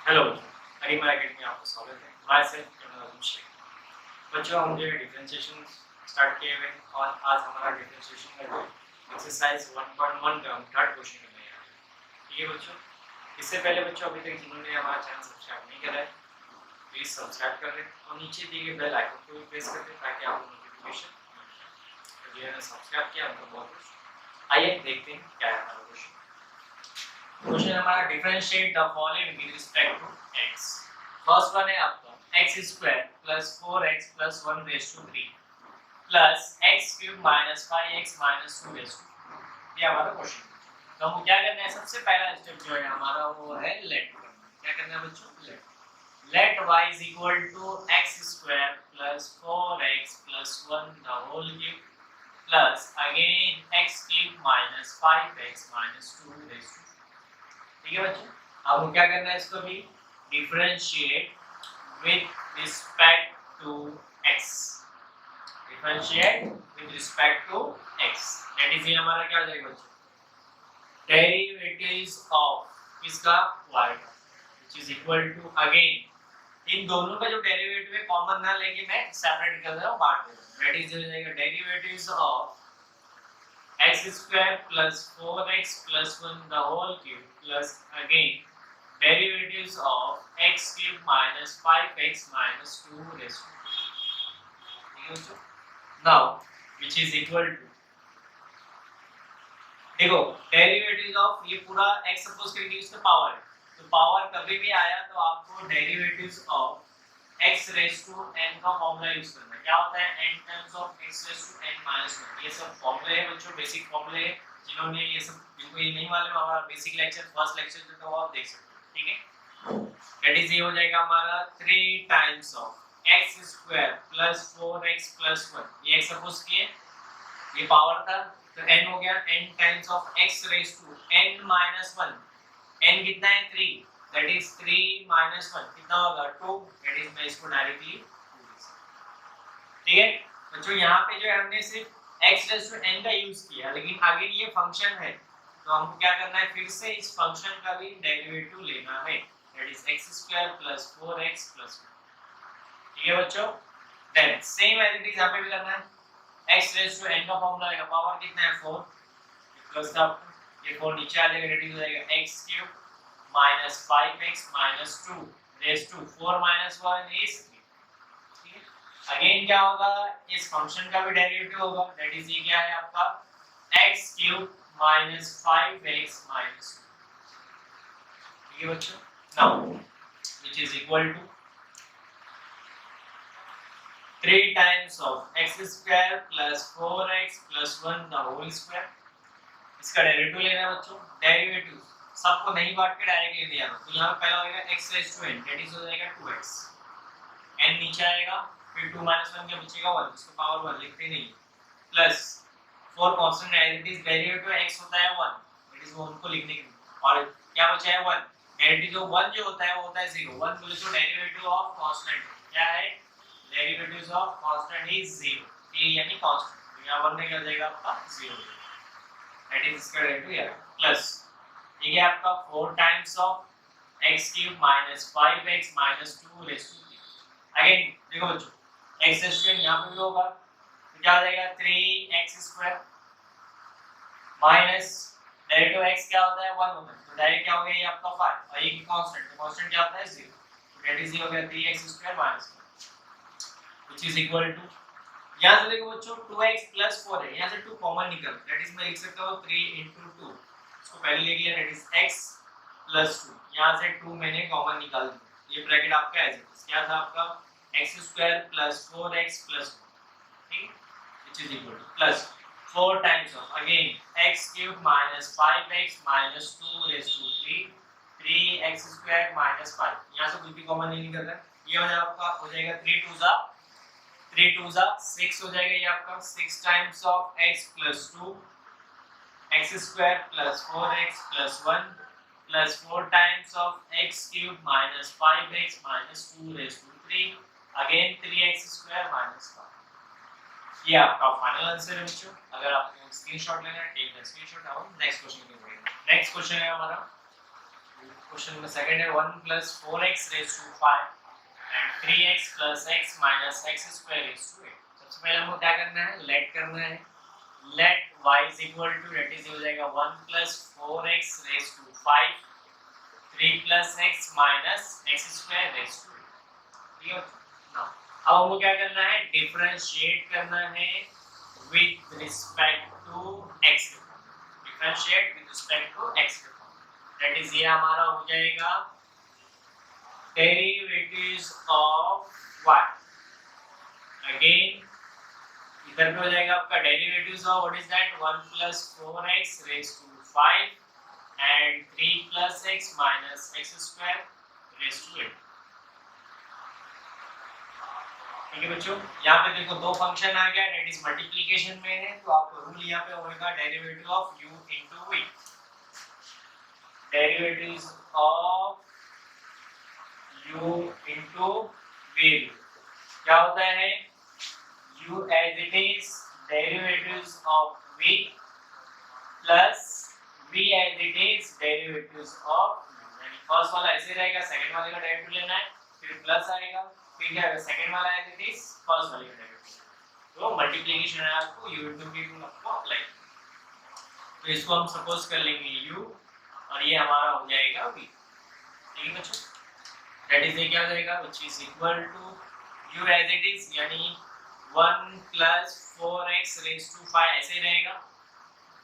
Hello, अरीमा academy में आपका स्वागत है। मैं सेल्फ कर्नल शेख। बच्चों, हम जो डिफरेंशिएशन स्टार्ट किए हुए हैं और आज हमारा डिफरेंशिएशन का जो एक्सरसाइज 1.1 का हम थर्ड क्वेश्चन करने जा रहे हैं। ठीक है बच्चों, इससे पहले बच्चों अभी तक जिन्होंने हमारा चैनल सब्सक्राइब नहीं करा है प्लीज सब्सक्राइब कर लें और नीचे दिए गए बेल आइकन को भी प्रेस कर दें ताकि आपको नोटिफिकेशन मिल जाए। जिन्होंने सब्सक्राइब किया उनको बहुत बहुत आइए देखते हैं क्या है हमारा क्वेश्चन। क्वेश्चन हमारा differentiate the following with respect to x। First one है आपका x² + 4x + 1 raise to 3 plus x³ - 5x - 2 raise to. ये हमारा क्वेश्चन है। तो हम क्या करना है, सबसे पहला स्टेप जो है हमारा वो है लेट करना। क्या करना है बच्चों? Let y = x² + 4x + 1 the whole cube plus again x³ - 5x - 2 raise to. ठीक है बच्चों, अब हम क्या करना है, इसको भी differentiate with respect to x। Differentiate with respect to x that is ये हमारा क्या हो जाएगा बच्चों? डेरिवेटिव्स ऑफ किसका? y का, which is equal to again इन दोनों का जो डेरिवेटिव है कॉमन ना लेके मैं सेपरेट कर रहा हूं, बांट दे रहा हूं। दैट इज हो जाएगा derivatives of x² + 4x + 1 the whole cube plus again derivatives of x³ - 5x - 2 raised to। now which is equal to, देखो डेरिवेटिव्स ऑफ ये पूरा x सपोज करेंगे इसका पावर है, तो पावर कभी भी आया तो आपको derivatives of x raise to n का फॉर्मूला यूज करना है। क्या होता है? n times of x raise to n - 1। ये सब फॉर्मूले हैं बच्चों, बेसिक फॉर्मूले हैं। जिन्होंने ये सब, जिनको ये नहीं मालूम, हमारा बेसिक लेक्चर फर्स्ट लेक्चर जो था वो आप देख सकते हो। ठीक है, दैट इज ये हो जाएगा हमारा 3 टाइम्स ऑफ x² + 4x + 1। ये x सपोज किए, ये पावर था तो n हो गया, n times of x raise to n - 1। n कितना है? 3, दैट इज 3 - 1 कितना होगा? 2, दैट इज मैं इसको डायरेक्टली 2। ठीक है बच्चों, यहाँ पे जो है हमने सिर्फ x रेज़ टू n का यूज किया, लेकिन आगे ये फंक्शन है तो हमको क्या करना है, फिर से इस फंक्शन का भी डेरिवेटिव लेना है। That is x² + 4x + 1। ठीक है बच्चों, then same as it is यहाँ पे भी करना है। x रेज़ टू n का फॉर्मूला आएगा, पावर कितना है? 4 प्लस का ये 4 नीचे आ जाएगा, रेडिस हो जाएगा x³ - 5x - 2 raise to 4 - 1 is 3। ठीक है, अगेन क्या होगा, इस फंक्शन का भी डेरिवेटिव होगा। दैट इज ये क्या है आपका? x³ - 5x - 2। ठीक है बच्चों, now which is equal to 3 times of x² + 4x + 1 the whole square। इसका डेरिवेटिव लेना है बच्चों। डेरिवेटिव सबको नहीं बांट के डायरेक्ट ले लिया, तो यहाँ पे पहला होगा x raise to n, that is हो जाएगा 2x। n नीचे आएगा, फिर 2 - 1 के बचेगा 1, इसको पावर 1 लिखते नहीं, plus 4 constant as it is, derivative x होता है 1, दैट इज वो उनको लिखने के, और क्या बचा है 1। डेरिवेटिव 1 जो होता है वो होता है 0। 1 बोले तो डेरिवेटिव ऑफ कांस्टेंट क्या है? डेरिवेटिव्स ऑफ कांस्टेंट इज 0, ये यानी कांस्टेंट, तो यहाँ 1 में क्या हो जाएगा आपका? 0। दैट इज इसका डेरिवेटिव यार, प्लस ये क्या आपका 4 times of x³ - 5x - 2 raise to 3। Again देखो बच्चों, x रेज़ टू n यहाँ पे भी होगा, तो क्या हो जाएगा? 3x² माइनस डेरिवेटिव x क्या होता है? 1 होता है, तो डायरेक्ट क्या हो गया ये आपका 5, और ये कांस्टेंट, तो कांस्टेंट क्या होता है? 0। तो दैट इज ये हो गया 3x² - 1 which is equal to, यहाँ से देखो बच्चों 2x + 4 है, यहाँ से 2 कॉमन निकल, दैट इज मैं लिख सकता हूँ 3 × 2, इसको पहले ले लिया, दैट इज x + 2। यहाँ से 2 मैंने कॉमन निकाल दिया, ये ब्रैकेट आपका एज इट इज क्या था आपका? x² + 4x + 1। ठीक, which is equal to plus 4 times of again x³ - 5x - 2 raise to 3, 3x² - 5, यहाँ से कुछ भी कॉमन नहीं निकल रहा है, ये हो जाएगा आपका, हो जाएगा 3 2 6 हो जाएगा, ये आपका 6 times of x + 2 x² + 4x + 1 plus 4 times of x³ - 5x - 2 raised to 3, again 3x² - 5। ये आपका फाइनल आंसर है बच्चों। अगर आपको स्क्रीनशॉट लेना है टेक द स्क्रीनशॉट। और नेक्स्ट क्वेश्चन की ओर बढ़ेंगे। नेक्स्ट क्वेश्चन है हमारा क्वेश्चन में सेकंड है 1 plus 4x raised to 5 and 3x plus x minus x square raised to 8. सबसे पहले हमको क्या करना है, लेट करना है. Let y is equal to, that is हो जाएगा 1 plus 4x raised to 5 3 plus x minus x square raised to 8. ठीक है ना. अब हमको क्या करना है, डिफरेंशिएट करना है with respect to x. Differentiate with respect to x. that is ये हमारा हो जाएगा derivatives of y. again इधर पे हो जाएगा आपका derivatives of what is that 1 plus 4x raised to 5 and 3 plus x minus x square raised to 8. ठीक है बच्चों, यहाँ पे देखो दो फंक्शन आ गया, that is मल्टीप्लिकेशन में है, तो आपको रूल यहाँ पे होगा derivative of u into v. derivatives of u into v क्या होता है, u as it is derivatives of v plus v as it is derivatives of u. यानी फर्स्ट वाला ऐसे रहेगा, सेकंड वाले का डेरिवेटिव लेना है, फिर प्लस आएगा, फिर क्या आएगा सेकंड वाला as it is फर्स्ट वाले का डेरिवेटिव. तो मल्टीप्लिकेशन है आपको u into v को आपको अप्लाई. तो इसको हम सपोज कर लेंगे u और ये हमारा हो जाएगा v. ठीक है बच्चों, दैट इज ये क्या हो जाएगा, which is equal to u as it is, यानी 1 plus 4x raised to 5 ऐसे रहेगा.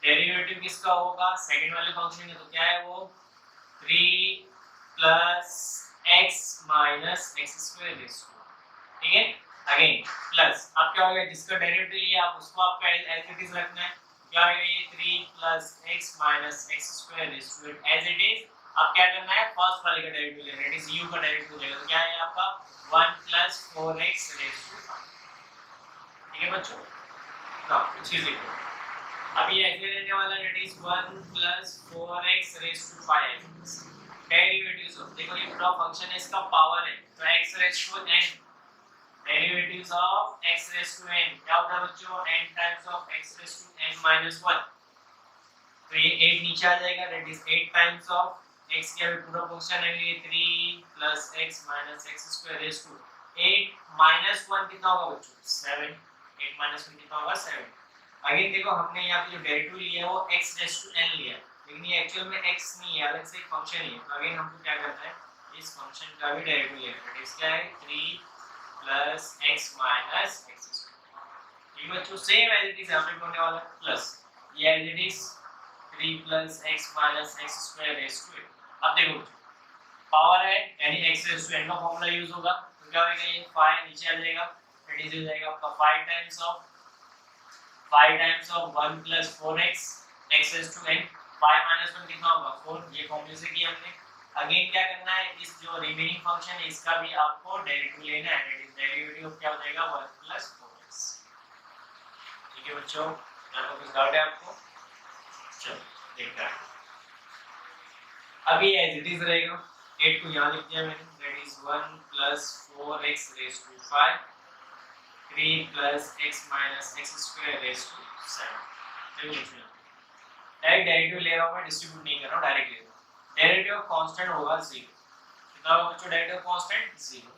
डेरिवेटिव किसका होगा, सेकंड वाले फंक्शन का, तो क्या है वो 3 plus x minus x square raised to. ठीक है, अगेन प्लस, अब क्या होगा, जिसका डेरिवेटिव लिया आप उसको आपका एज इट इज रखना है. क्या है ये 3 plus x minus x square raised to 8 as it is. अब क्या करना है, फर्स्ट वाले का डेरिवेटिव लेना है, इट इज u का डेरिवेटिव लेगा, तो क्या है आपका 1 plus 4x raised to 5. ठीक है बच्चों, नाउ चीज देखो, अब ये ऐसे रहने वाला है, it is 1 plus 4x raised to 5. Derivatives of, देखो ये पूरा फंक्शन है, इसका पावर है, तो x raised to n, derivatives of x raised to n क्या होता है बच्चों, n times of x raised to n minus 1. तो ये 8 नीचे आ जाएगा, that is 8 times of x के पूरा फंक्शन है ये 3 plus x minus x square raised to 8 minus 1 कितना होगा बच्चों, 7. 8 minus 1 कितना होगा, 7. अगेन देखो हमने यहाँ पे जो डेरिवेटिव लिया है वो x raised to n लिया है, लेकिन ये एक्चुअल में x नहीं है, अलग से एक फंक्शन ही है. तो अगेन हमको क्या करना है, इस फंक्शन का भी डेरिवेटिव लेना है, इसका है 3 plus x minus x square. ये बच्चों सेम एज इट इज यहाँ पे होने वाला प्लस, ये as it is 3 plus x minus x square raised to 8. अब देखो पावर है, यानी x raised to n का फॉर्मूला यूज होगा, तो क्या होगा, ये 5 नीचे आ जाएगा, दैट इज हो जाएगा आपका 5 times of 1 plus 4x x raised to n. 5 minus 1 कितना होगा, 4. ये फॉर्मूले से किया हमने. अगेन क्या करना है, इस जो रिमेनिंग फंक्शन है इसका भी आपको डेरिवेटिव लेना है, दैट इज डेरिवेटिव ऑफ क्या हो जाएगा 1 plus 4x. ठीक है बच्चों, यहाँ पर कुछ डाउट है आपको, चलो देखते हैं. अभी एज इट इज रहेगा, 8 को यहाँ लिख दिया मैंने, that is 1 plus 4x raised to 5 3 plus x minus x square raised to 7. देखो बच्चों, डायरेक्ट डेरिवेटिव ले रहा हूँ मैं, डिस्ट्रीब्यूट नहीं कर रहा हूँ, डायरेक्ट ले रहा हूँ. डेरिवेटिव ऑफ कांस्टेंट होगा 0. कितना होगा बच्चों, derivative of constant 0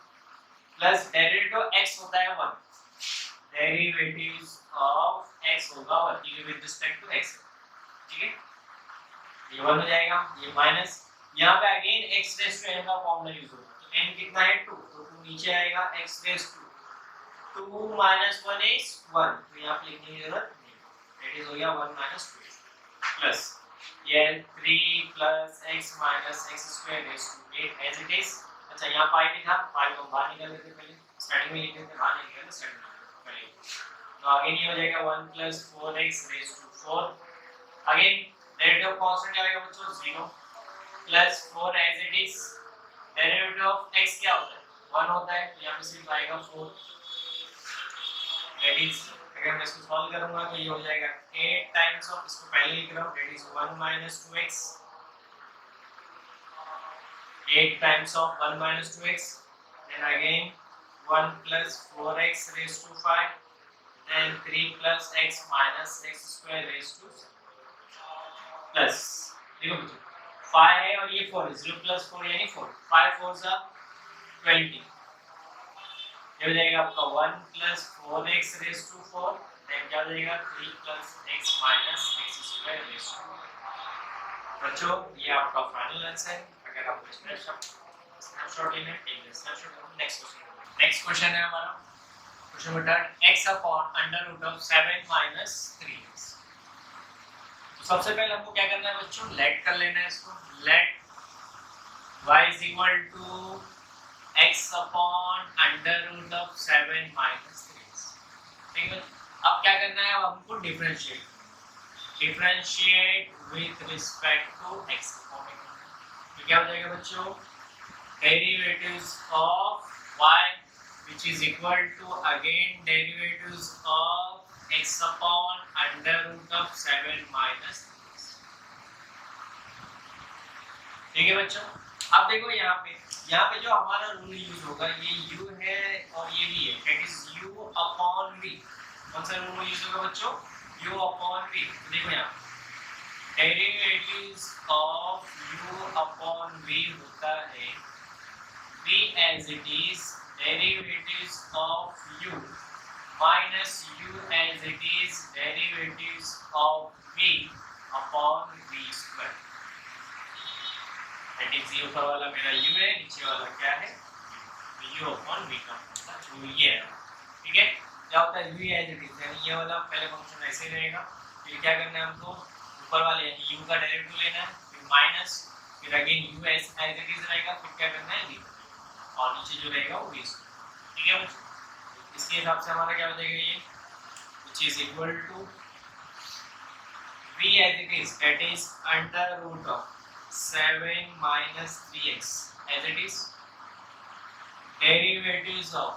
plus derivative of x होता है 1. डेरिवेटिव्स ऑफ x होगा 1 विद रिस्पेक्ट टू x. ठीक है, ये 1 हो जाएगा, ये माइनस, यहाँ पे again x raise to n का फॉर्मूला यूज होगा, तो n कितना है 2, तो 2 नीचे आएगा, x raise to 2 minus 1 is 1, तो यहाँ पे लिखने की जरूरत नहीं, दैट इज हो गया 1 minus 2 प्लस ये 3 plus x minus x square raised to 8 as it is. अच्छा यहाँ 5 लिखा, 5 को बाहर निकाल देते पहले, स्टार्टिंग में लिख देते, बाहर निकाल देते स्टार्टिंग में पहले. तो अगेन ये हो जाएगा 1 plus 4x raised to 4. Again derivative of constant क्या आएगा बच्चों, 0 plus 4 as it is. Derivative of x क्या होता है, 1 होता है, तो यहाँ पे सिर्फ आएगा 4. दैट इज, अगर मैं इसको सॉल्व करूंगा तो ये हो जाएगा 8 टाइम्स ऑफ, इसको पहले लिख रहा हूं, that is 1 minus 2x. 8 times of 1 minus 2x, then again 1 plus 4x raised to 5, then 3 plus x minus x square raised to 7. Plus, देखो बच्चों 5 है और ये 4 है, 0 प्लस 4 यानी 4, 5 4 सा 20, ये हो जाएगा आपका 1 plus 4x raise to 4, then क्या हो जाएगा 3 plus x minus x square raise to. बच्चों ये आपका फाइनल आंसर है। अगर आपको स्नैपशॉट लेना है टेक स्नैपशॉट। नेक्स्ट क्वेश्चन है हमारा क्वेश्चन बता x upon under root of 7 minus 3x। तो सबसे पहले हमको क्या करना है बच्चों, लेट कर लेना है इसको। Let y is equal to x upon under root of 7 minus 3x। ठीक है, अब क्या करना है, अब हमको differentiate with respect to x। तो क्या हो जाएगा बच्चों, derivatives of y which is equal to again derivatives of x upon under root of 7 minus 3x। ठीक है बच्चों, अब देखो यहाँ पे जो हमारा रूल यूज होगा ये u है और ये v है, that is u upon v। कौन सा रूल यूज होगा बच्चों, u upon v। तो देखो यहाँ derivatives of u upon v होता है v as it is derivatives of u minus u as it is derivatives of v upon v square। that is ये ऊपर वाला मेरा u है, नीचे वाला क्या है u upon v का मतलब ये है। ठीक है, क्या होता है u as it is, यानी ये वाला पहले फंक्शन ऐसे रहेगा, फिर क्या करना है हमको ऊपर वाले यानी u का डेरिवेटिव लेना है, फिर माइनस, फिर again u as it is रहेगा, फिर क्या करना है v और नीचे जो रहेगा वो v। ठीक है बच्चों, इसके हिसाब से हमारा क्या हो जाएगा ये which is equal to v as it is, that is under root of 7 minus 3x as it is derivatives of,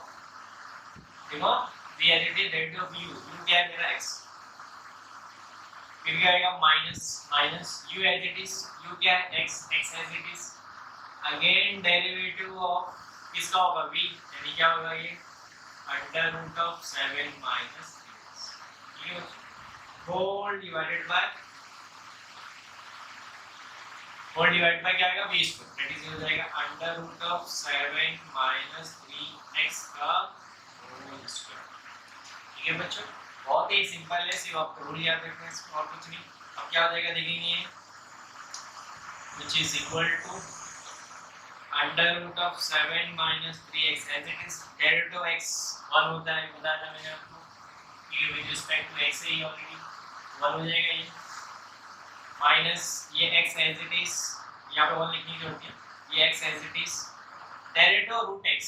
देखो v as it is derivative of u क्या है मेरा x, फिर क्या आएगा minus u as it is, u क्या है x as it is, again derivative of किसका होगा v, यानी क्या होगा ये under root of 7 minus 3x। ठीक है, होल डिवाइडेड बाय क्या आएगा v स्क्वायर, दैट इज हो जाएगा under root of 7 minus 3x का होल स्क्वायर। ठीक है बच्चों, बहुत ही सिंपल है, सिर्फ आपको रूल याद रखना है, इसमें और कुछ नहीं। अब क्या हो जाएगा देखेंगे, which is equal to under root of 7 minus 3x as it is derivative of x 1 होता है, बताया था मैंने आपको, ये with respect to x है, ये ऑलरेडी 1 हो जाएगा ये, माइनस ये x as it is, यहाँ पे 1 लिखने की जरूरत है, ये x as it is derivative root x।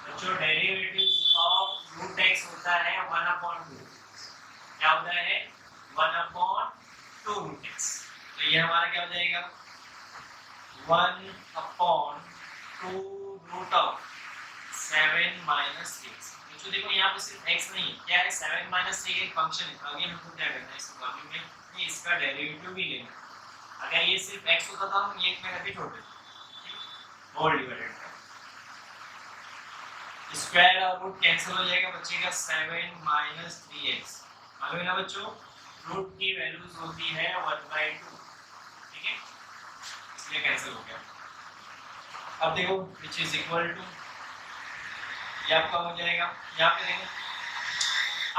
बच्चों डेरिवेटिव ऑफ रूट x होता है 1/2, क्या होता है 1/2 रूट x। तो ये हमारा क्या हो जाएगा 1/2 रूट ऑफ 7 माइनस 3x। तो देखो यहाँ पे सिर्फ x नहीं है, क्या है 7 माइनस 3 एक फंक्शन है, तो अगेन हमको क्या करना है इस वैल्यू में इसका डेरिवेटिव भी लेना है। अगर ये सिर्फ x होता तो हम एक में करके छोड़ देते, होल डिवाइडेड स्क्वायर और रूट कैंसिल हो जाएगा, बचेगा 7 माइनस 3x। मालूम है ना बच्चों, रूट की वैल्यूज होती है 1/2। ठीक है, इसलिए कैंसिल हो गया। अब देखो which is equal to, ये आपका हो जाएगा, यहाँ पे देखो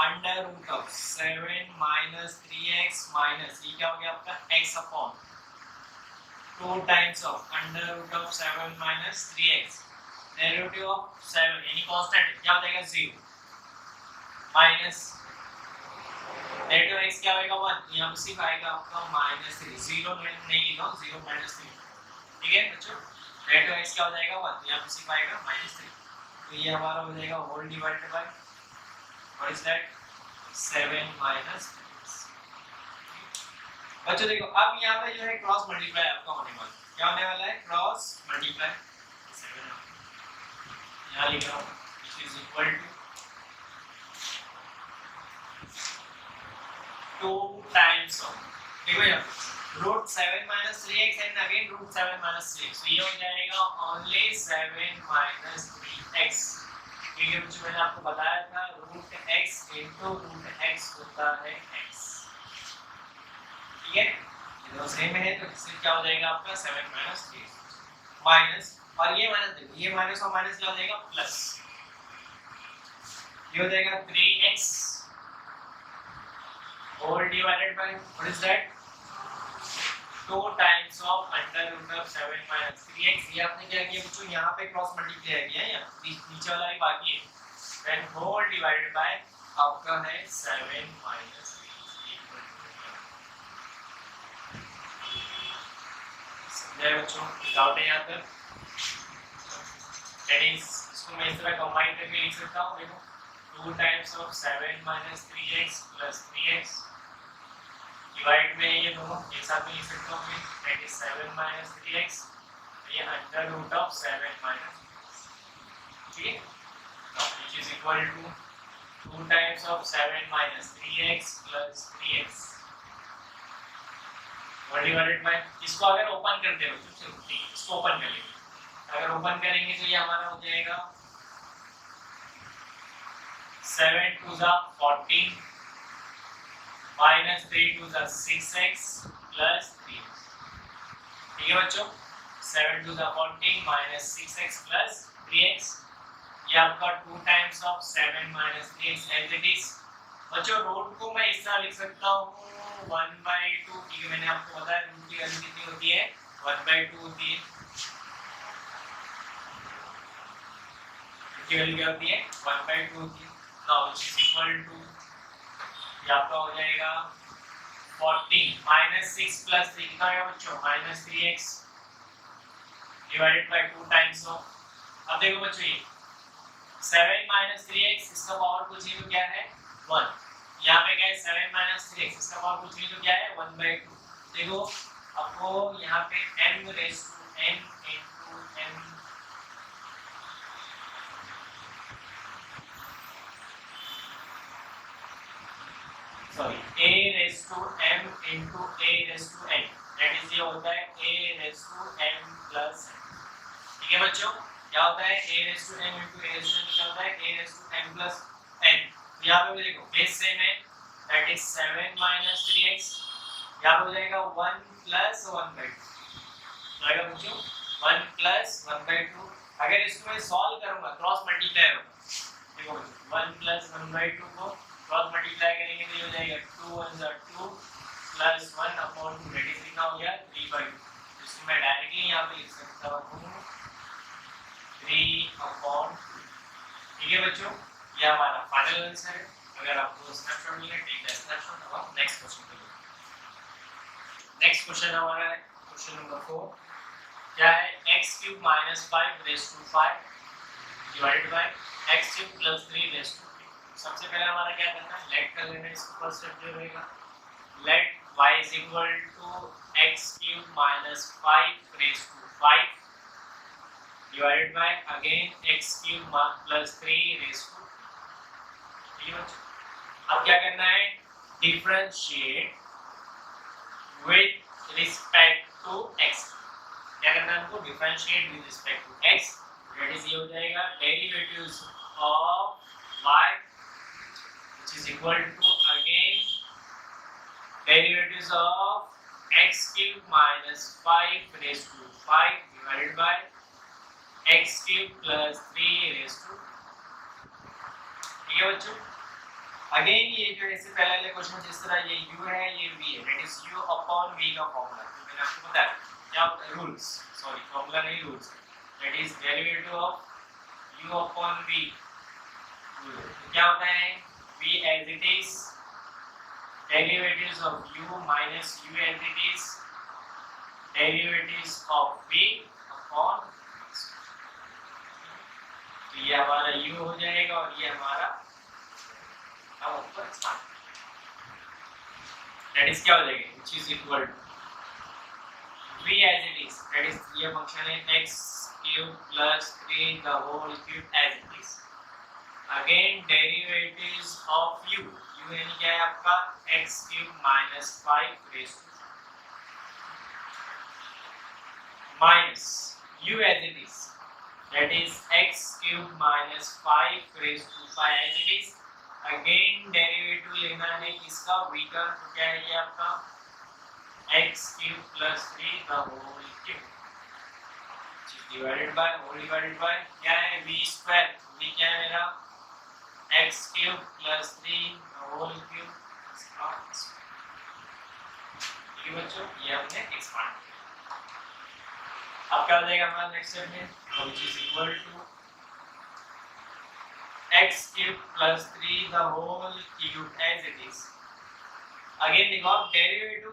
under root of 7 minus 3x minus ये क्या हो गया आपका x upon 2 times of under root of 7 minus 3x, derivative of 7 यानी कांस्टेंट है, क्या हो जाएगा 0 माइनस डेरिवेटिव x क्या होगा 1, यहाँ पे सिर्फ आएगा आपका -3, 0 नहीं लिखा 0 -3। ठीक है बच्चों, डेरिवेटिव x क्या हो जाएगा 1, यहाँ पे सिर्फ आएगा -3, तो ये हमारा हो जाएगा whole divided by what is that 7 minus. बच्चों देखो अब यहाँ पे जो है क्रॉस मल्टीप्लाई आपका होने वाला है, क्या होने वाला है क्रॉस मल्टीप्लाई, 7 यहाँ लिख रहा हूँ which is equal to 2 times of, देखो यहाँ root 7 minus 3x and again root 7 minus 3x, तो ये हो जाएगा only 7 minus 3x। ठीक है बच्चों, मैंने आपको बताया था root x into root x होता है x। ठीक है, तो सेम है तो इससे क्या हो जाएगा आपका 7 माइनस 3 माइनस, और ये माइनस देखो, ये माइनस और माइनस क्या हो जाएगा प्लस, ये हो जाएगा 3x whole divided by what is that 2 times of under root of 7 minus 3x। ये आपने क्या किया बच्चों, यहाँ पे क्रॉस मल्टीप्लाई किया है, नीचे वाला भी बाकी है, देन होल डिवाइडेड बाय आपका है 7 माइनस 3 समझे बच्चों, डाउट है यहाँ तक? दैट इज इसको मैं इस तरह कंबाइन करके लिख सकता हूँ, देखो 2 times of 7 minus 3x plus 3x divide में ये दोनों एक साथ में लिख सकता हूँ, दैट इज 7 माइनस 3x, ये अंडर रूट ऑफ 7 माइनस, ठीक है, which is equal to 2 times of 7 minus 3x plus 3x और डिवाइडेड बाय, इसको अगर ओपन करते हो तो चलो इसको ओपन कर लेंगे, अगर ओपन करेंगे तो ये हमारा हो जाएगा 7 to the 14 minus 3 to the 6x plus 3x, ठीक है बच्चों, 7 to the 14 minus 6x plus 3x, ये आपका 2 times of 7 minus 3x as it is. बच्चों रूट को मैं इस तरह लिख सकता हूँ 1/2, ठीक है, मैंने आपको बताया रूट की वैल्यू कितनी होती है 1/2 होती है, की वैल्यू क्या होती है 1/2 होती है, now which is equal to, ये आपका हो जाएगा 14 माइनस 6 प्लस 3 कितना आएगा बच्चों minus 3x divided by 2 times of, अब देखो बच्चों ये 7 माइनस 3x इसका पावर कुछ नहीं तो क्या है 1, यहाँ पे क्या है 7 माइनस 3x इसका पावर कुछ नहीं तो क्या है 1/2, देखो आपको यहाँ पे m raise to n into m sorry a raise to m into a raise to n, that is ये होता है a raise to m plus n, ठीक है बच्चों, क्या होता है a raise to m into a raise to n क्या होता है a raise to m plus n, यहाँ पे भी देखो बेस सेम है, दैट इज 7 माइनस 3x, यहाँ पे हो जाएगा 1 प्लस 1/2, आएगा बच्चों 1 प्लस 1/2, अगर इसको मैं सॉल्व करूंगा क्रॉस मल्टीप्लाई होगा, देखो बच्चों 1 प्लस 1/2 को क्रॉस मल्टीप्लाई करेंगे तो ये हो जाएगा 2 1 * 2 प्लस 1 अपॉन 2, दैट इज कितना हो गया 3/2, इसको मैं डायरेक्टली यहाँ पे लिख सकता हूँ 3/2, ठीक है बच्चों, ये हमारा फाइनल आंसर है। अगर आपको स्नैपशॉट मिले टेक द स्नैपशॉट, अब हम नेक्स्ट क्वेश्चन पे चलते हैं। नेक्स्ट क्वेश्चन हमारा है क्वेश्चन नंबर 4, क्या है x³ - 5 डिवाइडेड बाय x³ + 3 सबसे पहले हमारा क्या करना है, लेट कर लेना है, इसको फर्स्ट स्टेप जो रहेगा let y = x³ - 5 divided by again x³ + 3, ठीक है। अब क्या करना है, differentiate with respect to x, क्या करना है हमको, differentiate with respect to x, that is ये हो जाएगा derivatives of y which is equal to again derivatives of x³ - 5 divided by x³ + 3, ठीक है बच्चों। अगेन ये जो इससे पहले वाले क्वेश्चन जिस तरह ये u है ये v है, that is u upon v का फॉर्मूला, तो मैंने आपको बताया क्या रूल्स, सॉरी फॉर्मूला नहीं rules, that is derivative of u upon v, क्या होता है v as it is, derivatives of u minus u as it is, derivatives of v upon, तो ये हमारा u हो जाएगा और ये हमारा अब ऊपर दैट इज क्या हो जाएगा, which is equal to v as it is, that is ये फंक्शन है x³ + 3 the whole cube as it is, again derivatives of u, u यानी क्या है आपका x³ - 5 minus u as it is, that is x³ - 5 as it is, again derivative लेना है इसका v का, तो क्या है ये आपका x cube plus 3 the whole cube divided by whole divided by क्या है v स्क्वायर v क्या है मेरा x cube plus 3 the whole cube ठीक है बच्चों ये हमने एक्सपांड किया अब क्या हो जाएगा हमारा नेक्स्ट स्टेप में which is equal to x cube plus 3 the whole cube as it is again देखो आप डेरिवेटिव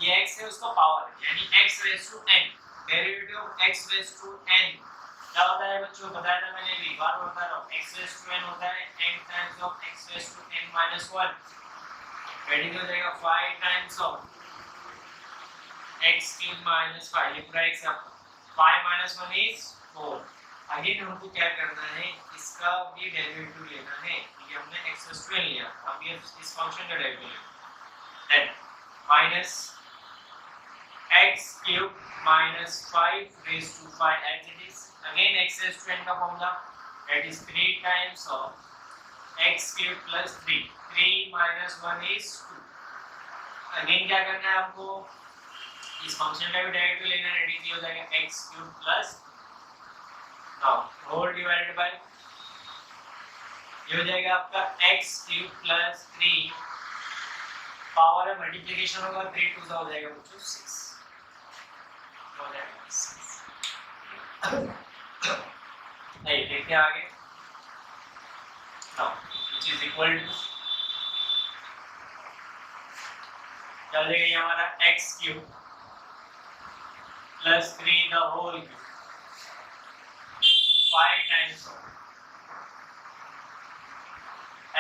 ये x है उसका पावर यानी x raised to n derivative of x raised to n क्या होता है बच्चों बताया था मैंने एक बार बता रहा हूं x raised to n होता है n times of x raised to n minus 1 wedding हो जाएगा 5 times of x cube minus 5 ये पूरा x है 5 minus 1 is 4 अगेन हमको क्या करना है इसका भी डेरिवेटिव लेना है क्योंकि हमने x raised to n लिया अब ये इस फंक्शन का डेरिवेटिव लेना then minus x cube minus 5 raised to 5 as it is again x raised to n का formula that is 3 times of x cube plus 3 3 minus 1 is 2 again क्या करना है आपको इस फंक्शन का भी डेरिवेटिव लेना है रेडी हो जाएगा x cube plus now whole divided by ये हो जाएगा आपका x cube plus 3 पावर है मल्टीप्लिकेशन होगा 3 2 हो जाएगा बच्चों 6 हो जाएगा 6 नहीं देखते हैं आगे now which is equal to क्या हो जाएगा ये हमारा x cube plus 3 the whole cube 5 times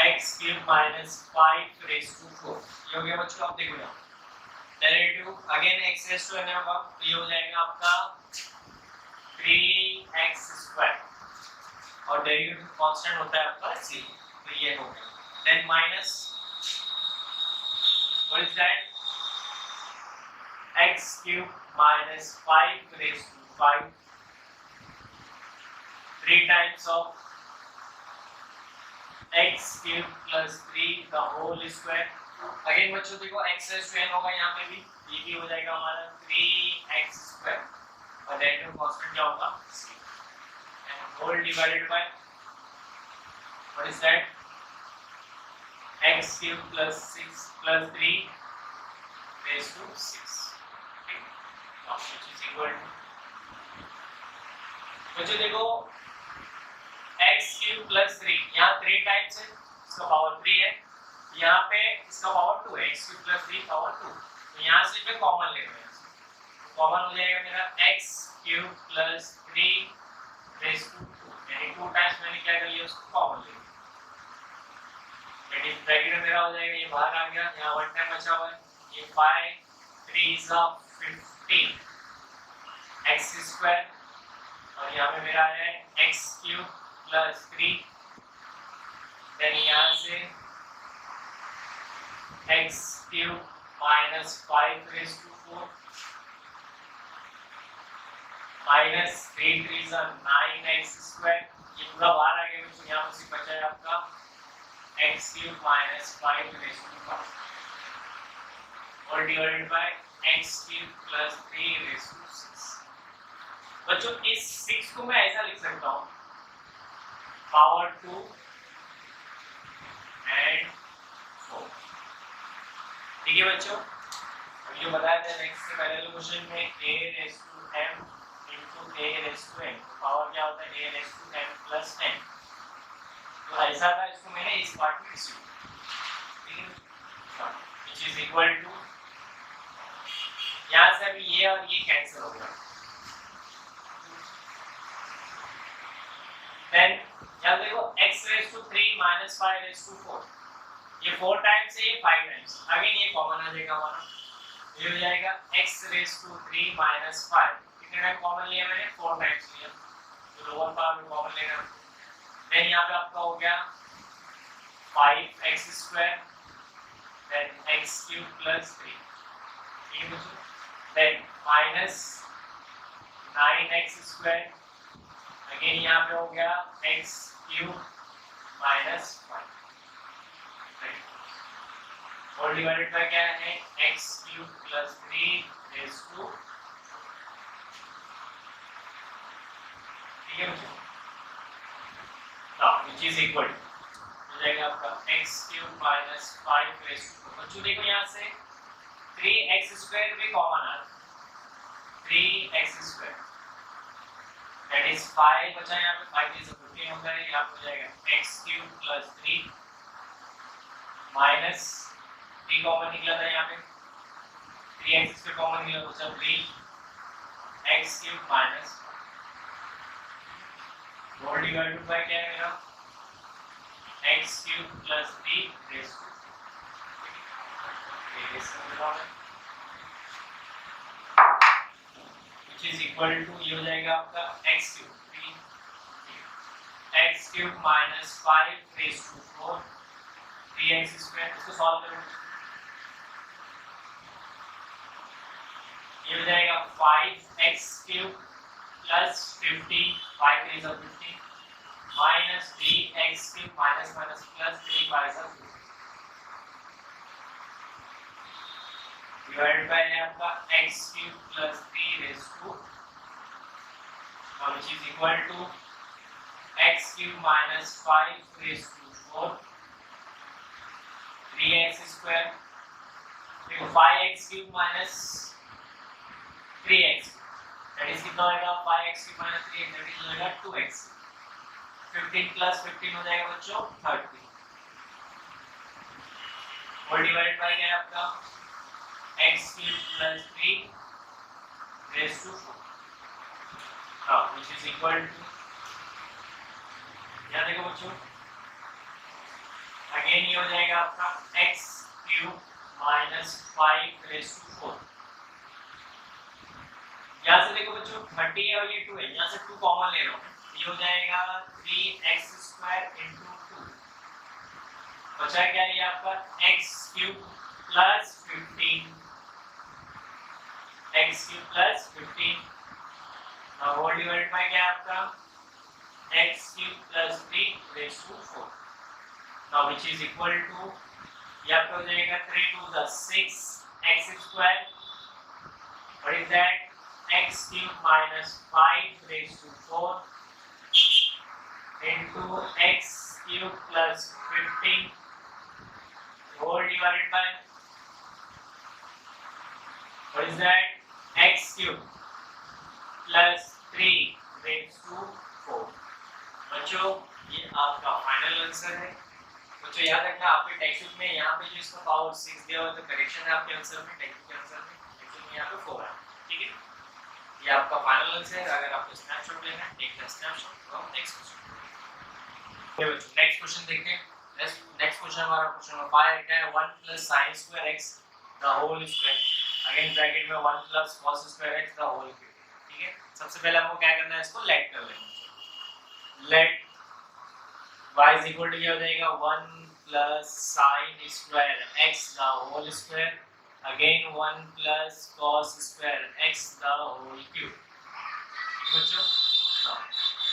x cube minus 5 raised to 4 ये हो गया बच्चों आप देखो यहाँ derivative again x raised to n होगा तो ये हो जाएगा आपका 3x स्क्वायर और डेरिवेटिव कांस्टेंट होता है आपका c तो ये हो गया then minus what is that x cube minus 5 raised to 5 3 times of x cube plus 3 the whole square again बच्चों देखो x raised to n होगा यहाँ पे भी ये भी हो जाएगा हमारा 3x square और डेरिवेटिव कांस्टेंट क्या होगा c and whole divided by what is that x cube plus 6 plus 3 raised to 6 okay now which is equal to बच्चों देखो x cube plus 3 यहाँ 3 टाइम्स है इसका पावर 3 है यहाँ पे इसका पावर 2 है x cube plus 3 पावर 2 तो यहाँ से मैं कॉमन ले रहा हूँ कॉमन हो जाएगा मेरा x cube plus 3 raised to 2 यानी 2 टाइम्स मैंने क्या कर लिया उसको कॉमन ले लिया यानी ब्रैकेट में मेरा हो जाएगा ये बाहर आ गया यहाँ 1 टाइम बचा हुआ है ये 5 3 15 x स्क्वायर और यहाँ पे मेरा है x cube plus 3 then यहाँ से x cube minus 5 raised to 4 minus 3 3 are 9x square ये पूरा बाहर आ गया बच्चों यहाँ से बचा है आपका x cube minus 5 raised to 5 all divided by x cube plus 3 raised to 6 बच्चों इस 6 को मैं ऐसा लिख सकता हूँ power 2 and 4 ठीक है बच्चों अब ये बताया था नेक्स्ट से पहले वाले क्वेश्चन में a raised to m into a raised to n power क्या होता है a raised to m plus n तो ऐसा था इसको मैंने इस पार्ट में लिखा ठीक है which is equal to यहाँ से अभी ये और ये कैंसिल हो गया then यहाँ देखो x raised to 3 minus 5 raised to 4 ये 4 टाइम्स है ये 5 टाइम्स अगेन ये कॉमन आ जाएगा हमारा ये हो जाएगा x raised to 3 minus 5 कितने टाइम कॉमन लिया मैंने 4 टाइम्स लिया तो लोअर पावर में कॉमन लेना देन यहाँ पे आपका हो गया 5x square then x cube plus 3 ठीक है बच्चों then minus 9x square again यहाँ पे हो गया x cube minus 5 whole divided by क्या है x cube plus 3 raise to, ठीक है बच्चों, नाउ व्हिच इज इक्वल हो जाएगा आपका x cube minus 5 raise to. बच्चों देखो यहाँ से 3x स्क्वायर भी कॉमन आ, 3x स्क्वायर दैट इज 5 बचा यहाँ पे, 5 इज 15 होता है, यहाँ पे हो जाएगा x cube plus 3 minus 3 common निकला था यहाँ पे, 3x स्क्वायर कॉमन निकला बचा 3x cube minus whole divided by क्या है मेरा x cube plus 3 raise to, ये समझ which is equal to ये हो जाएगा आपका x cube minus 5 raise to 4 3x square, इसको सॉल्व करो, ये हो जाएगा 5x cube plus 15 5 raise of 15 minus 3x cube minus minus plus 3 5 of 15 divided by आपका x cube plus 3 raise to, which is equal to x cube minus 5 raise to 4 3x square, देखो 5x cube minus 3x that is कितना होगा 5x cube minus 3x that is होगा 2x, 15 plus 15 हो जाएगा बच्चों 30 और divided by क्या है आपका x cube plus 3 raise to 4, which is equal to, यहाँ देखो बच्चों अगेन ये हो जाएगा आपका x cube minus 5 raise to 4, यहाँ से देखो बच्चों 30 है और ये 2 है, यहाँ से 2 कॉमन ले लो, ये हो जाएगा 3x स्क्वायर इंटू 2, बचा क्या है आपका x cube plus 15 x cube plus 15, now whole divided by क्या है आपका x cube plus 3 raise to 4, now which is equal to ये आपका हो जाएगा 3 to the 6 x square, what is that x cube minus 5 raise to 4 into x cube plus 15 whole divided by what is that x cube plus 3 raised to 4। बच्चों ये आपका final answer है। बच्चों याद रखना आपके टेक्स्ट बुक में यहाँ पे जो इसका पावर 6 दिया हुआ है तो करेक्शन है आपके आंसर में, टेक्स्ट बुक के आंसर में, टेक्स्ट बुक में यहाँ पे 4 है, ठीक है। ये आपका फाइनल आंसर है। अगर आपको स्नैपशॉट लेना है टेक द स्नैपशॉट और नेक्स्ट क्वेश्चन। ओके बच्चों नेक्स्ट क्वेश्चन देखते हैं। नेक्स्ट क्वेश्चन हमारा क्वेश्चन नंबर 5 है 1 + sin² x the whole square, again bracket में 1 + cos² x the whole cube, ठीक है। सबसे पहले हमको क्या करना है, इसको लेट कर लेना है। लेट y = क्या हो जाएगा 1 + sin² x the whole square, again 1 + cos² x the whole cube, बच्चों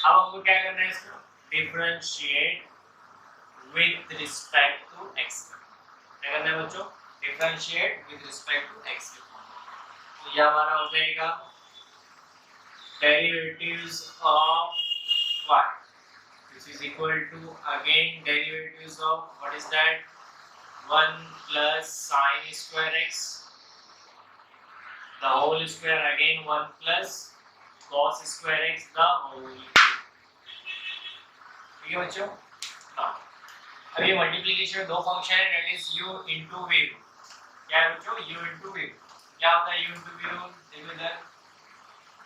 अब हमको क्या करना है, इसको differentiate with respect to x। क्या करना है बच्चों, differentiate with respect to x। तो ये हमारा हो जाएगा derivatives of y, which is equal to again derivatives of what is that 1 + sin² x the whole square, again 1 + cos² x the whole cube, ठीक है बच्चों। हाँ अब ये मल्टीप्लिकेशन में दो फंक्शन है, that is u into v। क्या है बच्चों, u into v। क्या होता है u into v रूल, देखो इधर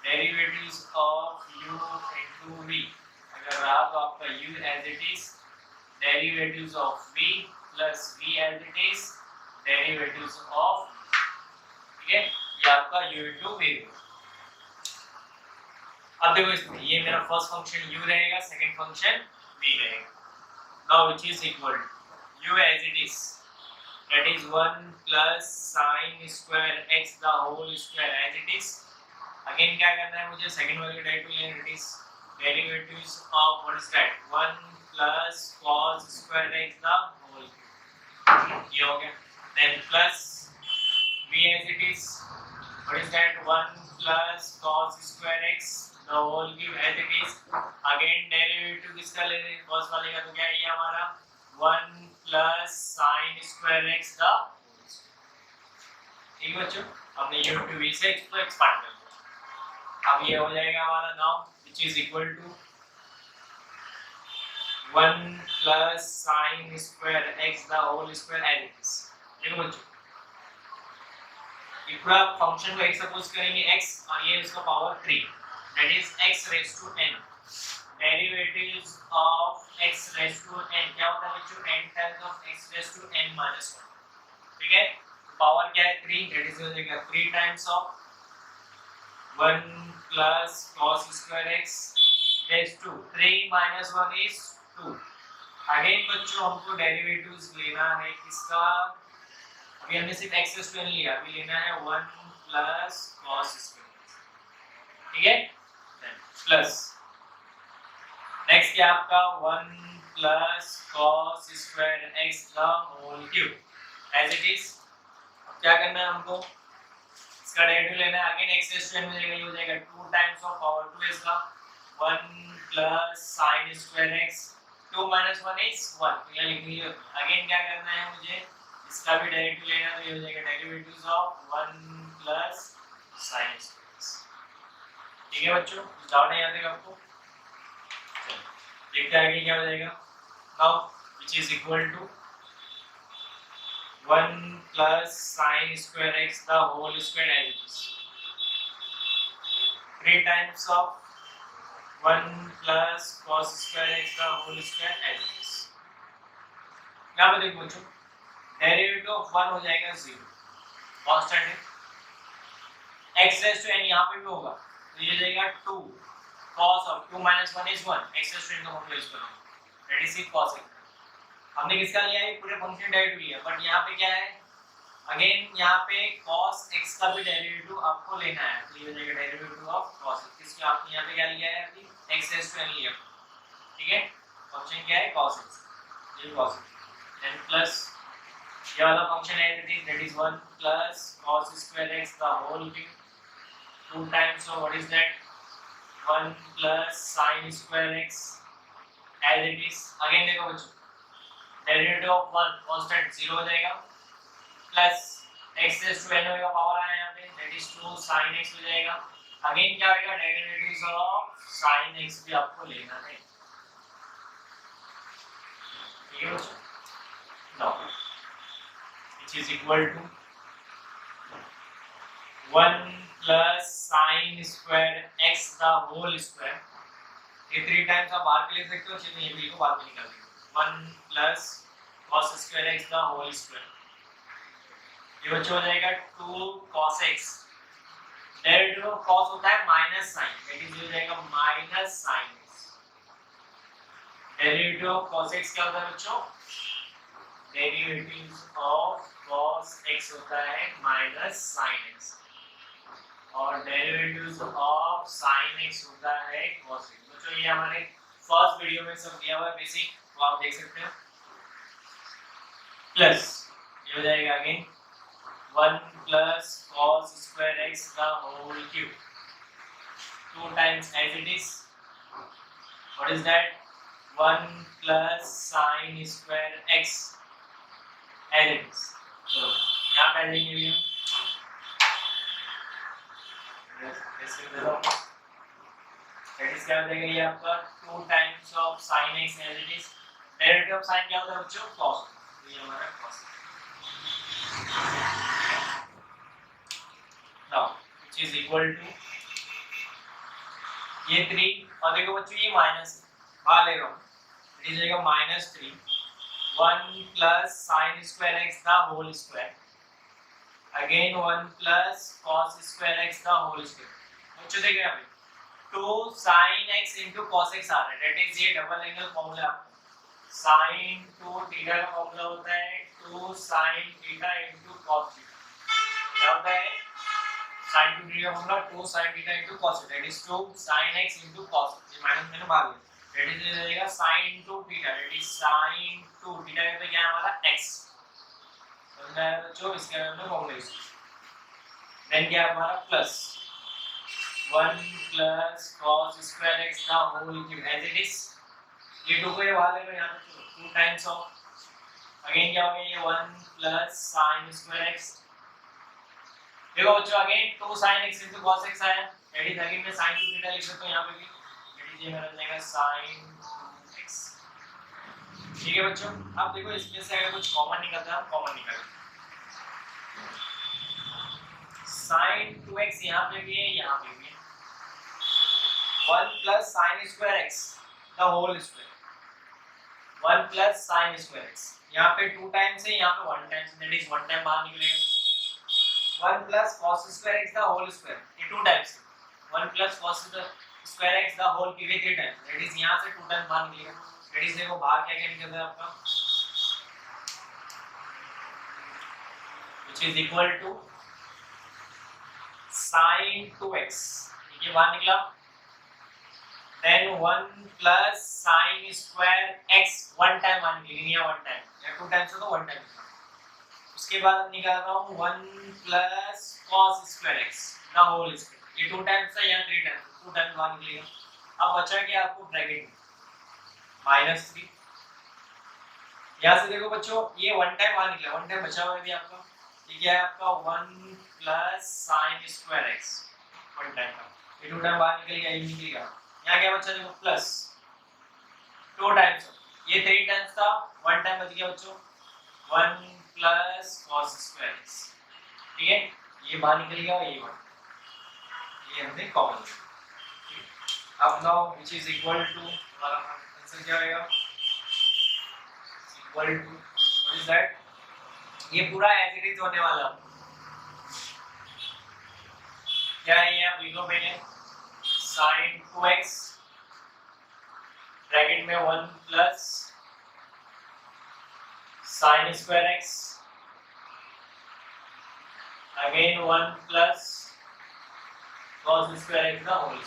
derivatives of u into v अगर रहा तो आपका u as it is derivatives of v plus v as it is derivatives of, ठीक है, ये आपका u into v। अब देखो इसमें ये मेरा फर्स्ट फंक्शन u रहेगा, सेकंड फंक्शन v रहेगा। Now which is equal to u as it is, that is 1 + sin² x the whole square as it is। Again क्या करना है मुझे, सेकंड वाले डेरिवेटिव लेना, that is derivatives of what is that 1 + cos² x the whole cube, ये हो गया। then plus b as it is. What is that? 1 plus cos square x the whole cube as it is. Again derivative किसका ले रहे हैं? cos वाले का, तो क्या है ये हमारा 1 plus sin square x the, ठीक है बच्चों, हमने ये टू v से इसको एक्सपांड कर दिया। अब ये हो जाएगा हमारा now which is equal to 1 plus sin square x the whole square as it is। देखो बच्चों, ये पूरा फंक्शन को एक सपोज करेंगे x और ये उसका power 3, that is x raise to n। Derivatives of x raise to n क्या होता है बच्चों? n times of x raise to n minus 1। ठीक है, पावर क्या है? 3, दैट इज हो जाएगा 3 times of 1 plus cos square x raise to 3 minus 1 is 2। Again बच्चों हमको डेरिवेटिव्स लेना है किसका? अभी हमने सिर्फ x रेज़ टू n लिया, अभी लेना है 1 प्लस cos स्क्वायर। ठीक है, प्लस नेक्स्ट क्या आपका 1 plus cos square x the whole cube as it is. क्या करना है हमको? इसका डेरिवेटिव लेना है। Again x raise to n मिलेगा, ये हो जाएगा 2 टाइम्स ऑफ पावर 2 इसका 1 plus sin square x, 2 minus 1 is 1, ये लिख लिया। अगेन क्या करना है मुझे? इसका भी डेरिवेटिव लेना है, तो ये हो जाएगा derivatives of 1 plus sin square x। ठीक है बच्चों, डाउट नहीं आते आपको? देखते हैं आगे क्या हो जाएगा। Now which is equal to 1 plus sin square x the whole square as it is, 3 times of 1 plus cos square x the whole square as it is. यहां पे देखो बच्चों, डेरिवेटिव ऑफ 1 हो जाएगा 0, कांस्टेंट है। x रेज़ टू n यहां पे भी होगा, तो ये जाएगा 2 cos of 2 minus 1 is 1, x raise to n का फॉर्मूला यूज करूंगा, दैट इज cos x। हमने किसका लिया है? पूरे फंक्शन डेरिवेटिव लिया, बट यहां पे क्या है? अगेन यहां पे cos x का भी डेरिवेटिव आपको लेना है, तो ये हो जाएगा डेरिवेटिव ऑफ cos x। किसके आपने यहां पे क्या लिया है? अभी x रेज़ टू n लिया, ठीक है। फंक्शन क्या है? cos x, ये cos x देन प्लस ये वाला फंक्शन है that is 1 plus cos square x the whole cube 2 times of what is that 1 plus sin square x as it is. Again देखो बच्चों, डेरिवेटिव ऑफ 1 कांस्टेंट 0 हो जाएगा, plus x raise to n होगा, power आया यहां पे, that is 2 sin x हो जाएगा। अगेन क्या होगा? डेरिवेटिव्स ऑफ sin x भी आपको लेना है। ठीक है बच्चों, now which is equal to 1 plus sin square x the whole square, ये 3 टाइम्स आप बाहर के ले सकते हो, चलिए ये भी को बाद में निकाल देंगे। 1 plus cos square x the whole square, ये बच्चा हो जाएगा 2 cos x। Derivative of cos होता है माइनस साइन, दैट इज हो जाएगा minus sin x। Derivative of cos x क्या होता है बच्चों? डेरिवेटिव्स ऑफ cos x होता है माइनस sin x, और डेरिवेटिव्स ऑफ sin x होता है cos x। बच्चों ये हमारे फर्स्ट वीडियो में सब दिया हुआ है बेसिक, तो आप देख सकते हैं। प्लस ये हो जाएगा again 1 plus cos square x the whole cube 2 times as it is, what is that 1 plus sin square x as it is. तो यहाँ पे लेंगे भी हम दैट इज क्या हो जाएगा? ये आपका 2 times of sin x as it is. Derivative of sin क्या होता है बच्चों? cos, तो ये हमारा cos। Now which is equal to ये 3, और देखो बच्चों ये माइनस बाहर ले रहा हूँ, इट इज जाएगा -3 1 plus sin square x the whole square, again 1 plus cos square x the whole square। बच्चों देखिए यहाँ पे 2 sin x into cos x आ रहा है, that is ये डबल एंगल फॉर्मूला आपका sin 2 थीटा का फॉर्मूला होता है 2 sin theta into cos theta. क्या होता है? sin 2 थीटा का formula 2 sin theta into cos theta, that is 2 sin x into cos x। ये माइनस मैंने बाहर लिया, that is हो जाएगा sin 2 theta, that is sin 2 theta का क्या है हमारा x, जो इसके अंदर फॉर्मूला यूज देन क्या है हमारा plus 1 plus cos square x का whole cube as it is ये 2 को ये वहां ले लो यहां पे 2 टाइम्स ऑफ अगेन क्या हो गया ये 1 प्लस sin स्क्वायर x देखो बच्चों again 2 sin x into cos x आया दैट इज अगेन मैं sin to थीटा लिख सकता हूं यहां पे भी दैट इज ये मेरा हो जाएगा sin x ठीक है बच्चों अब देखो इसमें से अगर कुछ कॉमन निकलता है हम कॉमन निकालेंगे sin 2x यहाँ पे भी है यहाँ पे भी है 1 plus sin square x the whole square 1 plus sin square x यहाँ पे 2 टाइम्स है यहाँ पे 1 टाइम्स दैट इज 1 टाइम बाहर निकलेगा 1 plus cos square x the whole square ये 2 times 1 plus cos square x the whole cube 3 times that is यहाँ से 2 टाइम बाहर निकलेगा दैट इज देखो बाहर क्या क्या निकल रहा है आपका which is equal to sin 2x ये बाहर निकला then 1 plus sin square x one time मान लीजिए या 1 टाइम या 2 टाइम्स हो तो 1 टाइम उसके बाद निकाल रहा हूँ 1 plus cos square x the whole square ये 2 टाइम्स है या 3 टाइम्स 2 टाइम्स बाहर निकलेगा अब बचा क्या आपको ब्रैकेट में -3 यहाँ से देखो बच्चों ये 1 टाइम बाहर निकला 1 टाइम बचा हुआ है भी आपका ये क्या है आपका 1 plus sin square x 1 time का ये 2 टाइम बाहर निकल गया ये निकलेगा यहाँ क्या बचा देखो प्लस 2 टाइम्स ये 3 टाइम्स था 1 टाइम बच गया बच्चों 1 plus cos square x ठीक है ये बाहर निकल गया ये 1 ये हमने कॉमन लिया अब now which is equal to हमारा आंसर क्या आएगा equal to what is that ये पूरा एज इट इज होने वाला क्या है ये आप लिखो पहले sin 2x ब्रैकेट में 1 plus sin square x again 1 plus cos square x का होल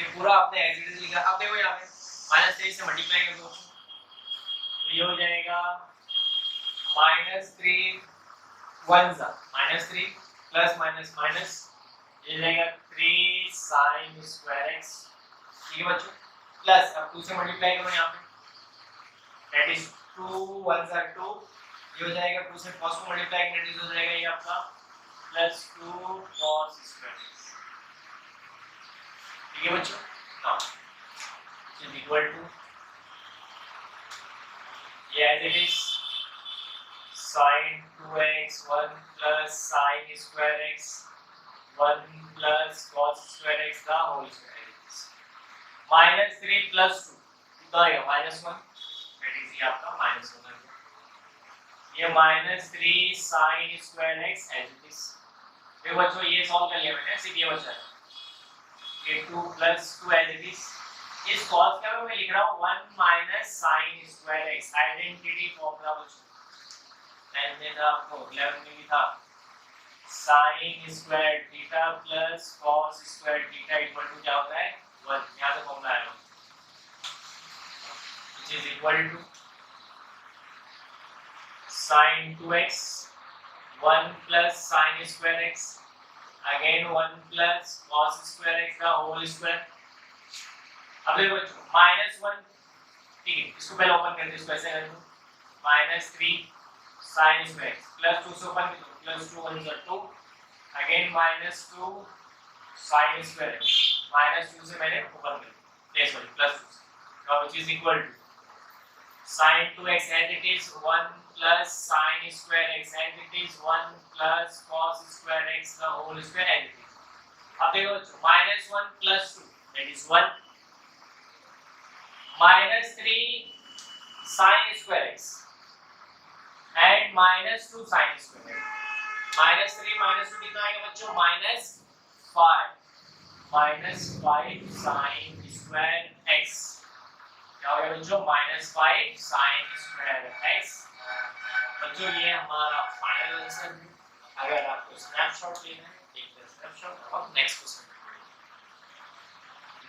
ये पूरा आपने एज इट इज लिखा अब देखो यहाँ पे -3 से मल्टीप्लाई कर दो तो ये हो जाएगा -3 1 सा -3 प्लस माइनस माइनस ये जाएगा 3 sin square x ठीक है बच्चों प्लस अब 2 से मल्टीप्लाई करो यहाँ पे दैट इज 2 1 सा 2 ये हो जाएगा 2 से cos को मल्टीप्लाई दैट इज हो जाएगा ये आपका +2 cos square x ठीक है बच्चों नाउ इज इक्वल टू ये as it is sin 2x 1 plus sin square x 1 plus cos square x का whole square -3 plus 2 कितना आएगा -1 दैट इज ये आपका -1 ये -3 sin square x as it is देखो बच्चों ये सॉल्व कर लिया मैंने सिर्फ ये बचा है ये 2 plus 2 एज इट इज इस cos का मैं लिख रहा हूँ 1 sin square x identity formula बच्चों एंड देन आपको 11 में भी था sin square theta plus cos square theta equal to क्या होता है 1 यहाँ से फॉर्मूला आएगा which is equal to sin 2x 1 plus sin square x again 1 plus cos square x का whole square अब देखो बच्चों -1 ठीक है इसको पहले ओपन करते हैं इसको ऐसे कर दो -3 sin square x +2 से ओपन कर दो +2 1 + 2 अगेन -2 sin square x -2 से मैंने ओपन कर दिया sorry +2 now which is equal to sin 2x as it is 1 plus sin square x as it is 1 plus cos square x the whole square as it is अब देखो -1 + 2 that is 1 -3 sin square x and -2 sin square -3 -2 कितना आएगा बच्चों -5 -5 sin square x क्या होगा बच्चों -5 sin square x बच्चों ये हमारा फाइनल आंसर है अगर आपको स्नैपशॉट लेना है टेक द स्नैपशॉट अब नेक्स्ट क्वेश्चन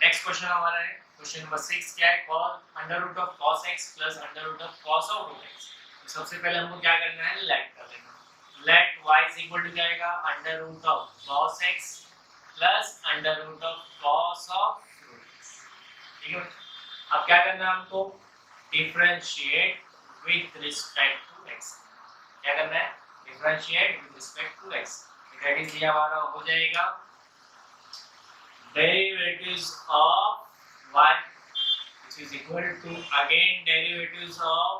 नेक्स्ट क्वेश्चन हमारा है क्वेश्चन नंबर 6 क्या है cos √cos x + √cos x सबसे पहले हमको क्या करना है, लेट कर लेना। Let y is equal to क्या आएगा, under root of cos x plus under root of cos of ठीक है। अब क्या करना है हमको, differentiate with respect to x। क्या करना है, differentiate with respect to x। That is ये हमारा हो जाएगा derivatives of y which is equal to again derivatives of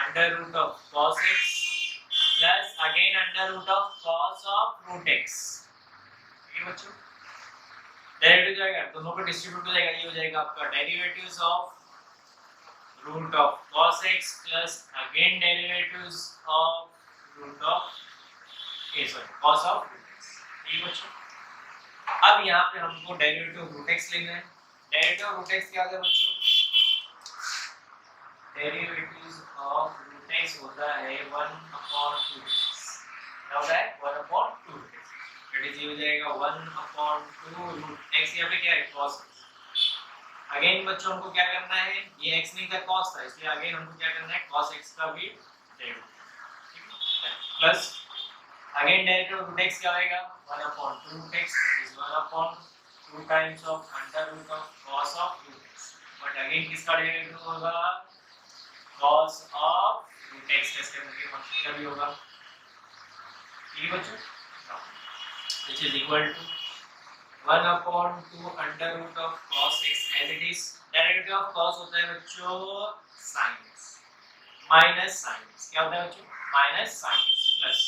under root of cos x plus again under root of cos of root x। ठीक है बच्चों, derivative जाएगा दोनों पे डिस्ट्रीब्यूट हो जाएगा, ये हो जाएगा आपका derivatives of root of cos x plus again derivatives of root of cos of root x। ठीक है बच्चों, अब यहाँ पे हमको डेरिवेटिव रूट x लेना है। डेरिवेटिव रूट x क्या होगा बच्चों, डेरिवेटिव्स ऑफ रूट x होता है 1/2 क्या होता है, 1/2। दैट इज ये हो जाएगा 1/2 रूट x। यहाँ पे क्या है, cos। अगेन बच्चों हमको क्या करना है, ये x नहीं था cos था, इसलिए अगेन हमको क्या करना है, cos x का भी derivative plus again derivative root x क्या आएगा, 1/2 root x, that is 1/2 times of under root of cos of root x। But again किसका डेरिवेटिव होगा, cos of root x इसके फंक्शन का भी होगा। ठीक है बच्चों, which is equal to 1/2 under root of cos x as it is। Derivative of cos होता है बच्चों sin x minus sin x। क्या होता है बच्चों, minus sin x plus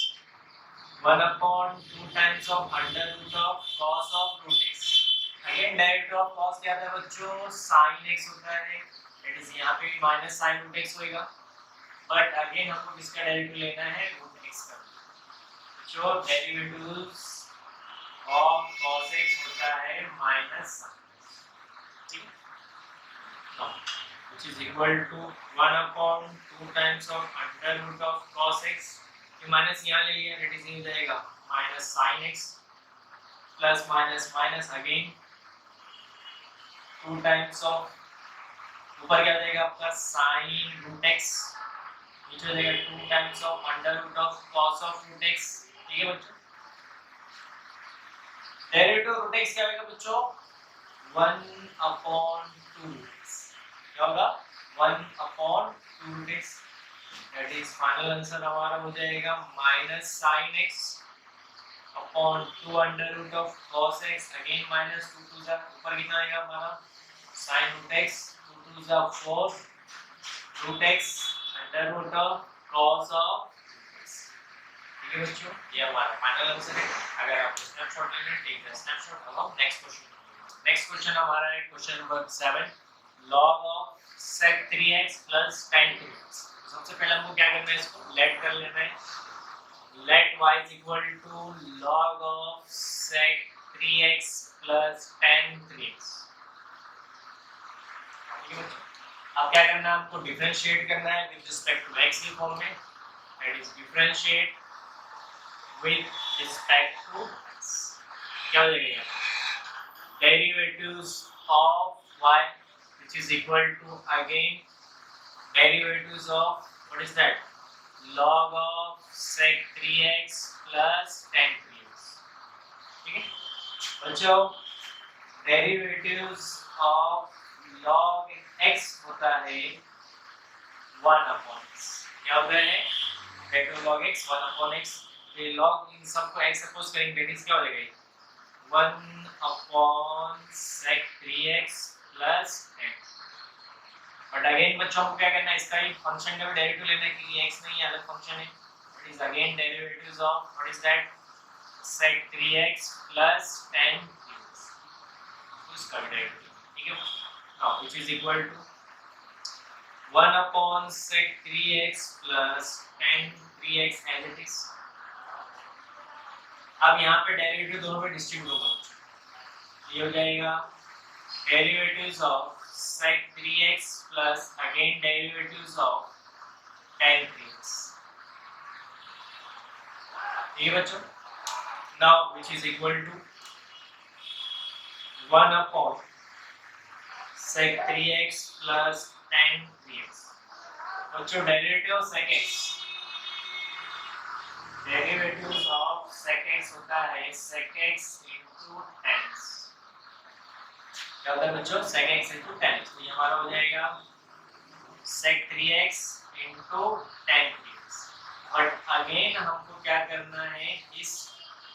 1/2 times of under root of cos of root x। Again derivative of cos क्या था बच्चों, sin x होता है, दैट इज यहाँ पे भी माइनस sin root x होएगा। बट अगेन हमको किसका डेरिवेटिव लेना है, root x का। जो डेरिवेटिव्स ऑफ cos x होता है माइनस sin, ठीक है, which is equal to 1/2 times of under root of cos x। ये माइनस यहाँ ले लिया, दैट इज ये हो जाएगा minus sin x plus minus minus again 2 times of ऊपर क्या हो जाएगा आपका sin root x, नीचे हो जाएगा 2 times of under root of cos of root x। ठीक है बच्चों, डेरिवेटिव रूट x क्या होगा बच्चों, 1/2 क्या होगा, 1/2 root x। That is final answer हमारा हो जाएगा minus sin x upon 2 under root of cos x again minus 2 to the ऊपर कितना आएगा हमारा sin root x 2 to the 4 root x under root of cos of x। ठीक है बच्चों, ये हमारा फाइनल आंसर है। अगर आप स्नैपशॉट लेना है, टेक द स्नैपशॉट। अब हम नेक्स्ट क्वेश्चन हमारा है question number 7, log of sec 3x plus tan 3x। सबसे पहले हमको क्या करना है, इसको लेट कर लेना है। Let y is equal to log of sec 3x plus tan 3x। ठीक है बच्चों, अब क्या करना है, हमको डिफरेंशिएट करना है विद रिस्पेक्ट टू x के फॉर्म में। That is differentiate with respect to x। क्या हो जाएगा, derivatives of y which is equal to again derivatives of what is that, log of sec 3x plus tan 3x। ठीक है बच्चों, derivatives of log x होता है 1/x। क्या होता है, डेरिवेटिव log x 1/x। ये log इन सबको x सपोज करेंगे, दैट इज क्या हो जाएगा 1/sec 3x plus tan। But again बच्चों को क्या करना है, इसका ही फंक्शन का भी डेरिवेटिव लेना है, क्योंकि x नहीं है, अलग फंक्शन है। It is again derivatives of what is that, sec 3x plus tan 3x। इसका भी डेरिवेटिव, ठीक है now which is equal to 1/sec 3x plus tan 3x as it is. अब यहाँ पे डेरिवेटिव दोनों पे डिस्ट्रीब्यूट होगा, ये हो जाएगा derivatives of sec 3x plus again derivatives of tan 3x। ठीक है बच्चों, now which is equal to 1/sec 3x plus tan 3x। बच्चों derivative of sec x, derivative of sec x होता है sec x into tan x। क्या होता है बच्चों? sec x into tan x। तो ये हमारा हो जाएगा sec 3x into tan 3x। But again हमको क्या करना है, इस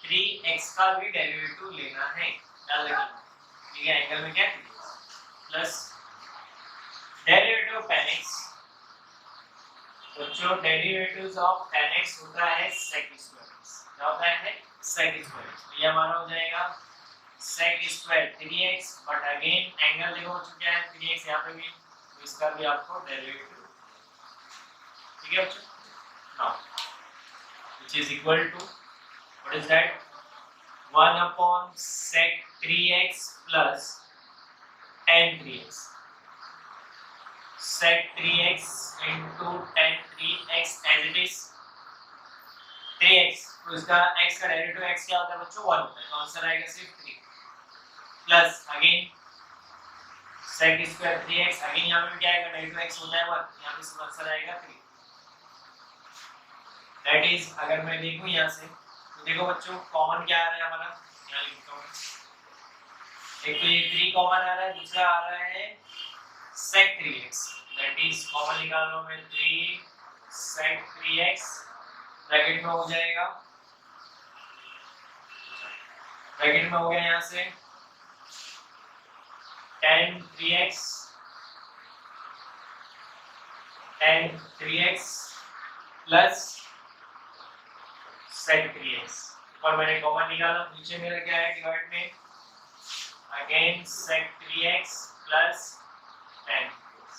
3x का भी डेरिवेटिव लेना है, याद रखिए। ठीक है, एंगल में क्या है plus derivative of tan x। बच्चों डेरिवेटिव्स ऑफ tan x होता है sec स्क्वायर x। क्या होता है? sec square x। तो ये हमारा हो जाएगा sec square 3x, but again angle देखो बच्चों क्या है 3x यहाँ पे भी, तो इसका भी आपको डेरिवेटिव। ठीक है बच्चों, now which is equal to what is that 1 upon sec 3x plus tan 3x, sec 3x into tan 3x as it is 3x। तो इसका x का डेरिवेटिव x क्या होता है बच्चों? 1 होता है, तो आंसर आएगा सिर्फ 3 plus again sec square 3x, again यहां पे क्या आएगा डेरिवेटिव x होता है 1, यहां पे इसका आंसर आएगा 3। दैट इज अगर मैं देखूं यहां से, तो देखो बच्चों कॉमन क्या आ रहा है हमारा, यहां लिखता हूं। एक तो ये 3 कॉमन आ रहा है, दूसरा आ रहा है sec 3x, that is common निकाल लो मैं 3 sec 3x, ब्रैकेट में हो जाएगा, ब्रैकेट में हो गया यहां से tan 3x plus sec 3x, और मैंने कॉमन निकाला, नीचे मेरा क्या है डिवाइड में again sec 3x plus tan 3x।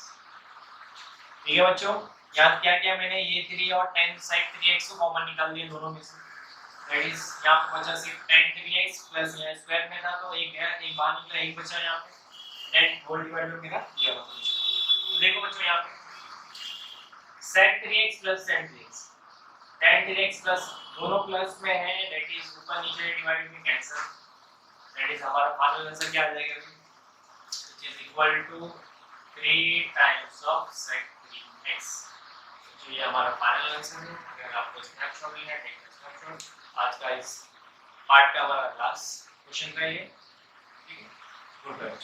ठीक है बच्चों, याद क्या किया मैंने, ये 3 और tan sec 3x को कॉमन निकाल दिया दोनों में से, दैट इज यहां पे बचा सिर्फ tan 3x प्लस यहां स्क्वायर में था तो एक गया, एक बाहर निकला, एक बचा यहां पे tan होल डिवाइड में मेरा दिया हुआ। तो देखो बच्चों यहां पे sec 3x plus tan 3x, tan 3x plus दोनों प्लस में है, दैट इज ऊपर नीचे डिवाइड में कैंसिल, दैट इज हमारा फाइनल आंसर क्या आ जाएगा, which is equal to 3 times of sec 3x। तो ये हमारा फाइनल आंसर है। अगर आपको स्नैपशॉट लेना है, टेक स्नैपशॉट। आज का इस पार्ट का हमारा लास्ट क्वेश्चन था ये। ठीक है, गुड बाय।